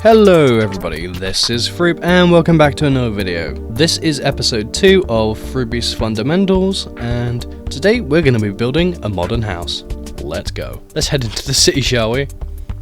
Hello everybody, this is Froobi and welcome back to another video. This is episode 2 of Froobi's Fundamentals, and today we're going to be building a modern house. Let's go. Let's head into the city, shall we?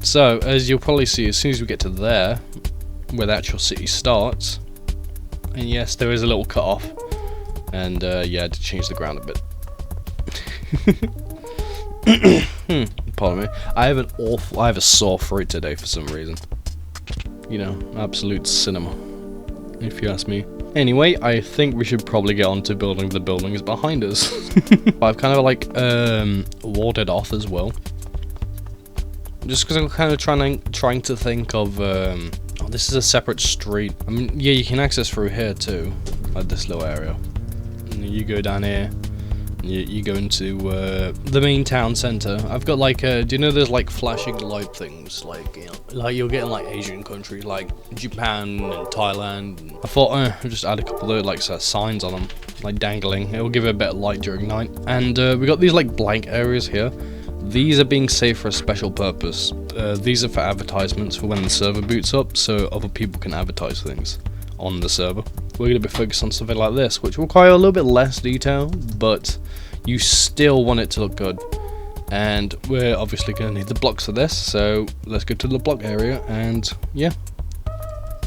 So, as you'll probably see as soon as we get to there, where the actual city starts, and yes, there is a little cut off, and yeah, I had to change the ground a bit. Pardon me. I have a sore throat today for some reason. You know, absolute cinema, if you ask me. Anyway, I think we should probably get on to building the buildings behind us. I've kind of like walled it off as well, just because I'm kind of trying to think of oh, this is a separate street. I mean, yeah, you can access through here too, like this little area. And you go down here. You go into the main town center. I've got like do you know there's like flashing light things, like, you know, like you'll get in like Asian countries like Japan and Thailand. And I thought I'll just add a couple of those like signs on them, like dangling. It will give it a bit of light during night. And we got these like blank areas here. These are being saved for a special purpose. These are for advertisements for when the server boots up, so other people can advertise things on the server. We're going to be focused on something like this, which will require a little bit less detail, but you still want it to look good. And we're obviously going to need the blocks for this, so let's go to the block area and, yeah,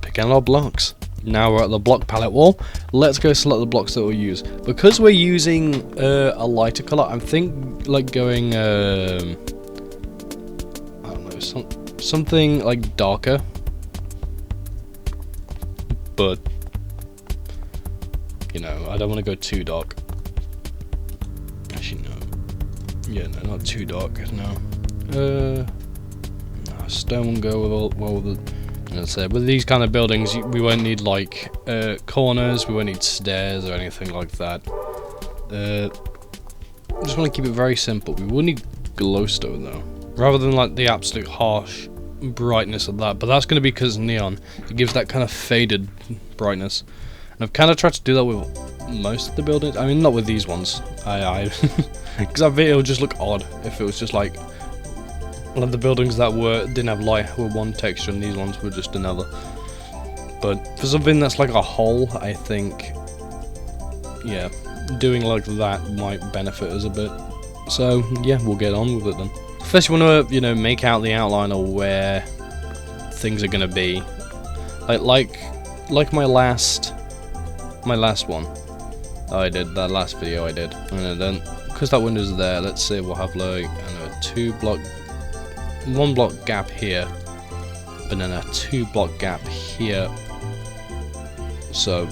pick out our blocks. Now we're at the block palette wall. Let's go select the blocks that we'll use. Because we're using a lighter color, I think like going, I don't know, something like darker. But, you know, I don't want to go too dark. Actually, no. Yeah, no, not too dark, no. Stone will go well with it. As I said, with these kind of buildings, we won't need, like, corners, we won't need stairs or anything like that. I just want to keep it very simple. We will need glowstone, though. Rather than, like, the absolute harsh brightness of that, but that's going to be because neon. It gives that kind of faded brightness, and I've kind of tried to do that with most of the buildings. I mean, not with these ones. Because I think it would just look odd if it was just like one of the buildings that didn't have light were one texture and these ones were just another. But for something that's like a whole, I think, yeah, doing like that might benefit us a bit. So yeah, we'll get on with it then. First, you want to, you know, make out the outline of where things are gonna be, like my last one I did, that last video I did. And then because that window's there, let's say we'll have like one block gap here, and then a 2-block gap here. So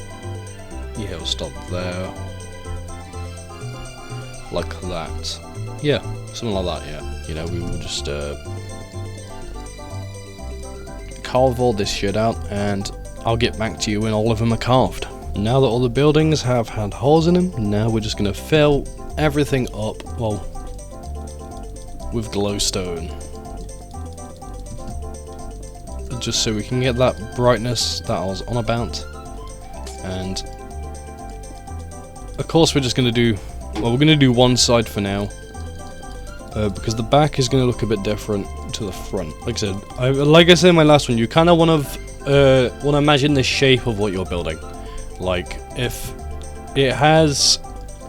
yeah, we'll stop there, like that. Yeah, something like that. Yeah. You know, we will just carve all this shit out, and I'll get back to you when all of them are carved. Now that all the buildings have had holes in them, now we're just going to fill everything up, well, with glowstone. Just so we can get that brightness that I was on about. And of course we're just going to do, well, we're going to do one side for now. Because the back is going to look a bit different to the front. Like I said in my last one, you kind of want to imagine the shape of what you're building. Like if it has,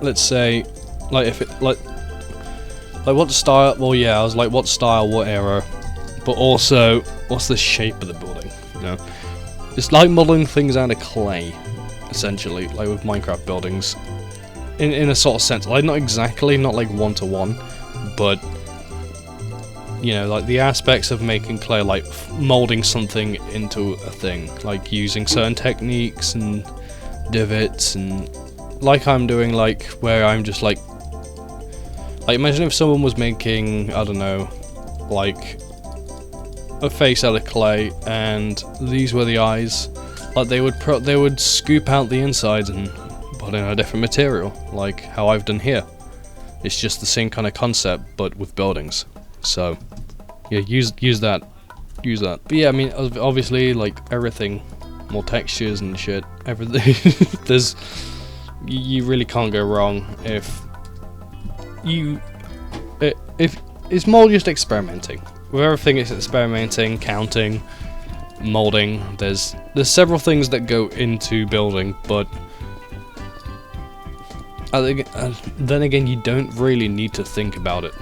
let's say, like if it like what style? Well, yeah, I was like, what style, what era, but also what's the shape of the building? You know, it's like modeling things out of clay, essentially, like with Minecraft buildings, in a sort of sense. Like not exactly, not like one-to-one. But, you know, like the aspects of making clay, like molding something into a thing, like using certain techniques and divots, and like I'm doing, like where I'm just like imagine if someone was making, I don't know, like a face out of clay, and these were the eyes. Like they would scoop out the insides and put in a different material, like how I've done here. It's just the same kind of concept, but with buildings. So, yeah, use that. But yeah, I mean, obviously, like everything, more textures and shit. Everything. You really can't go wrong if it's more just experimenting. With everything, it's experimenting, counting, molding. There's several things that go into building, but then again, you don't really need to think about it.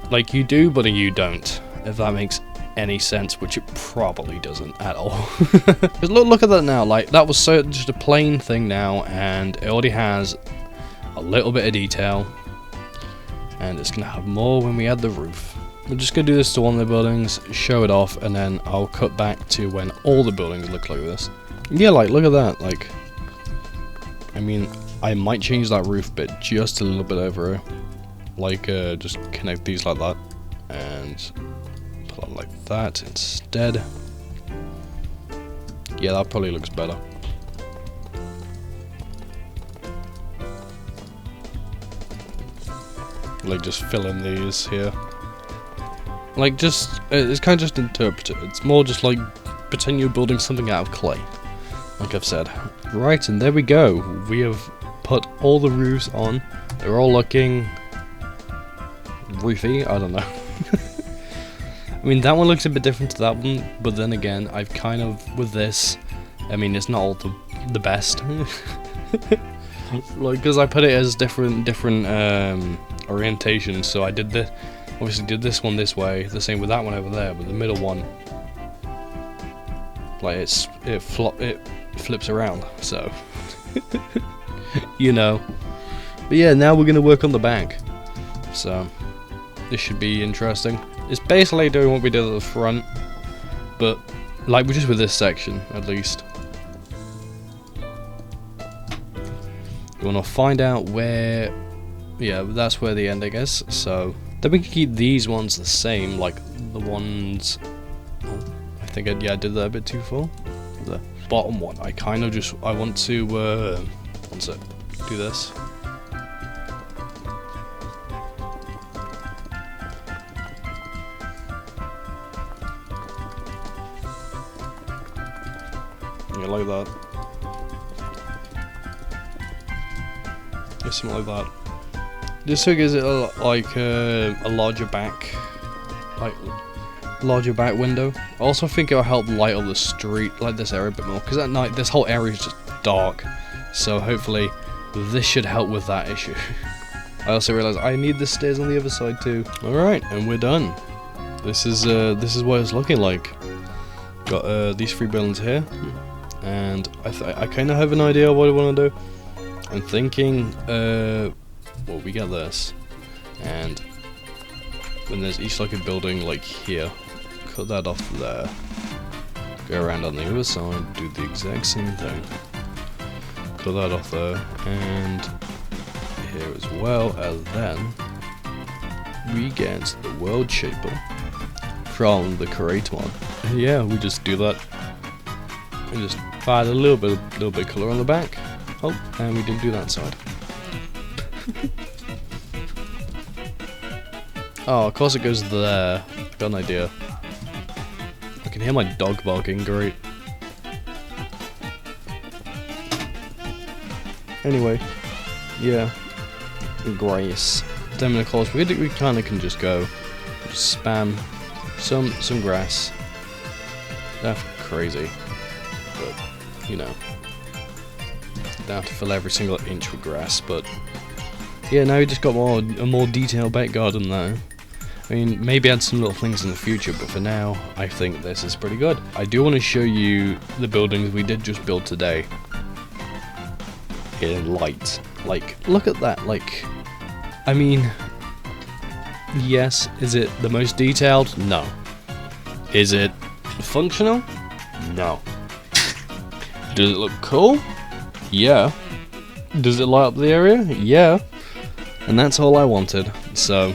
Like, you do, but you don't, if that makes any sense, which it probably doesn't at all. 'Cause look at that now. Like, that was just a plain thing now, and it already has a little bit of detail, and it's gonna have more when we add the roof. We're just gonna do this to one of the buildings, show it off, and then I'll cut back to when all the buildings look like this. Yeah, like, look at that. Like, I mean, I might change that roof bit just a little bit over, like, just connect these like that, and put it like that instead. Yeah, that probably looks better. Like, just fill in these here. Like, just, it's kind of just interpret it. It's more just like pretend you're building something out of clay, like I've said. Right, and there we go. We have put all the roofs on. They're all looking roofy, I don't know. I mean, that one looks a bit different to that one, but then again, I've kind of, with this, I mean, it's not all the best. Like, because I put it as different orientation, so I did this, obviously did this one this way, the same with that one over there, but the middle one, like, it flips around, so you know. But yeah, now we're gonna work on the back, so this should be interesting. It's basically doing what we did at the front, but like, we're just with this section at least. You want to find out where, yeah, that's where the ending is, so then we can keep these ones the same, like the ones, oh, I think I did that a bit too full. The bottom one, I kind of just, I want to, one sec, do this. Yeah, like that. Yeah, something like that. Just so it gives it a larger back, window. I also think it'll help light up the street, like this area a bit more, because at night this whole area is just dark. So hopefully this should help with that issue. I also realized I need the stairs on the other side too. All right, and we're done. This is what it's looking like. Got these 3 buildings here, and I kind of have an idea of what I want to do. I'm thinking, well, we get this, and when there's each like a building like here, cut that off there, go around on the other side, do the exact same thing, cut that off there, and here as well, and then we get the world shaper from the create one. Yeah, we just do that, and just add a little bit of color on the back. Oh, and we didn't do that side. Oh, of course it goes there. I've got an idea. I can hear my dog barking, great. Anyway, yeah. Grace. Then of course we kinda can just go. Just spam some grass. That's crazy. But, you know. Don't have to fill every single inch with grass, but yeah, now we just got a more detailed back garden now. I mean, maybe add some little things in the future, but for now, I think this is pretty good. I do want to show you the buildings we did just build today in light. Like, look at that. Like, I mean, yes, is it the most detailed? No. Is it functional? No. Does it look cool? Yeah. Does it light up the area? Yeah. And that's all I wanted. So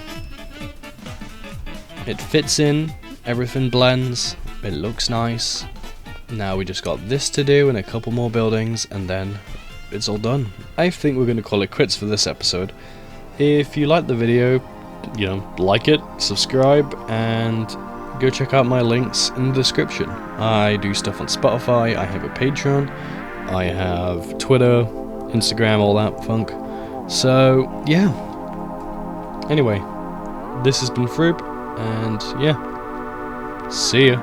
it fits in, everything blends, it looks nice. Now we just got this to do and a couple more buildings, and then it's all done. I think we're going to call it quits for this episode. If you like the video, you know, like it, subscribe, and go check out my links in the description. I do stuff on Spotify, I have a Patreon, I have Twitter, Instagram, all that funk. So, yeah. Anyway, this has been Froobi, and yeah, see ya.